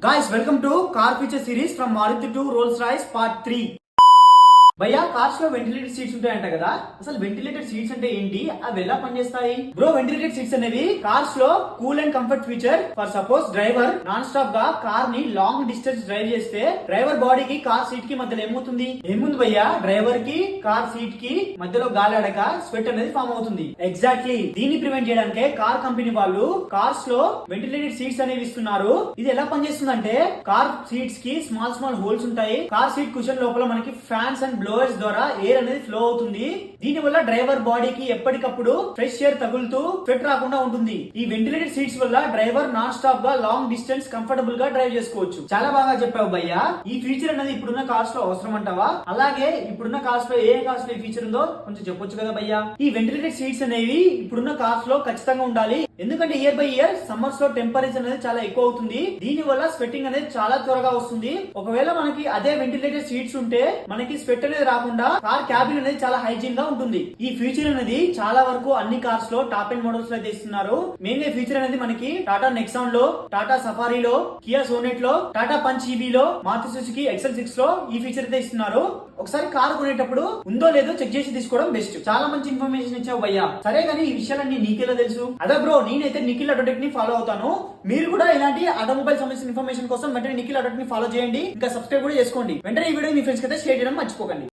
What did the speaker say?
Guys, welcome to Car Feature Series from Maruti to Rolls-Royce Part 3. భయ్యా cars లో ventilated seats ఉంటాయంట కదా, అసలు వెంటిలేటెడ్ సీట్స్ అంటే ఏంటి, అవి ఎలా పనిచేస్తాయి బ్రో? వెంటిలేటెడ్ సీట్స్ అనేవి కార్స్ లో cool and comfort feature. For suppose driver non stop గా కార్ ని లాంగ్ డిస్టెన్స్ డ్రైవ్ చేస్తే డ్రైవర్ బాడీకి కార్ సీట్ కి మధ్యలో ఏముంది భయ్యా? డ్రైవర్ కి కార్ సీట్ కి మధ్యలో గాలి ఆడక స్వెట్ అనేది ఫామ్ అవుతుంది. ఎగ్జాక్ట్లీ దీన్ని ప్రివెంట్ చేయడానికే కార్ కంపెనీ వాళ్ళు కార్స్ లో వెంటిలేటెడ్ సీట్స్ అనేవి ఇస్తున్నారు. ఇది ఎలా పనిచేస్తుందంటే కార్ సీట్స్ కి స్మాల్ హోల్స్ ఉంటాయి. కార్ సీట్ కుషన్ లోపల మనకి ఫ్యాన్స్ అండ్ బ్లోవర్స్ ద్వారా ఎయిర్ అనేది ఫ్లో అవుతుంది. దీని వల్ల డ్రైవర్ బాడీకి ఎప్పటికప్పుడు ఫ్రెష్ ఎయిర్ తగులుతూ స్వెట్ రాకుండా ఉంటుంది. ఈ వెంటిలేటెడ్ సీట్స్ వల్ల డ్రైవర్ నాన్ స్టాప్ గా లాంగ్ డిస్టెన్స్ కంఫర్టబుల్ గా డ్రైవ్ చేసుకోవచ్చు. చాలా బాగా చెప్పావు భయ్యా. ఈ ఫీచర్ అనేది ఇప్పుడున్న కార్స్ లో అవసరం అంటావా? అలాగే ఇప్పుడున్న కార్స్ లో ఏ కార్స్ లో ఈ ఫీచర్ ఉందో కొంచెం చెప్పొచ్చు కదా భయ్యా. ఈ వెంటిలేటెడ్ సీట్స్ అనేవి ఇప్పుడున్న కార్స్ లో ఖచ్చితంగా ఉండాలి. ఎందుకంటే ఇయర్ బై ఇయర్ సమ్మర్స్ లో టెంపరేచర్ అనేది చాలా ఎక్కువ అవుతుంది. దీని వల్ల స్వెట్టింగ్ అనేది చాలా త్వరగా వస్తుంది. ఒకవేళ మనకి అదే వెంటిలేటెడ్ సీట్స్ ఉంటే మనకి స్వెట్ అనేది రాకుండా కార్ క్యాబిన్ అనేది చాలా హైజీన్ గా ఉంటుంది. ఈ ఫీచర్ అనేది చాలా వరకు అన్ని కార్స్ లో టాప్ అండ్ మోడల్స్ లో అయితే ఇస్తున్నారు. మెయిన్ గా ఫీచర్ అనేది మనకి టాటా నెక్సాన్ లో, టాటా సఫారీలో, కియా సోనెట్ లో, టాటా పంచ్ ఈవీ లో, మారుతి సుజుకి XL6 లో ఈ ఫీచర్ అయితే ఇస్తున్నారు. ఒకసారి కార్ కొనేటప్పుడు ఉందో లేదో చెక్ చేసి తీసుకోవడం బెస్ట్. చాలా మంచి ఇన్ఫర్మేషన్ ఇచ్చావు భయ్యా. సరే కానీ ఈ విషయాలన్నీ నీకెలా తెలుసు? అదే బ్రో, నేనైతే నిఖిల్ ఆటోటెక్ ని ఫాలో అవుతాను. మీరు కూడా ఇలాంటి ఆటోమొబైల్ సంబంధించిన ఇన్ఫర్మేషన్ కోసం వెంటనే నిఖిల్ ఆటోటెక్ ని ఫాలో చేయండి. ఇంకా సబ్స్క్రైబ్ కూడా చేసుకోండి. వెంటనే ఈ వీడియో మీ ఫ్రెండ్స్ కి అయితే షేర్ చేయడం మర్చిపోకండి.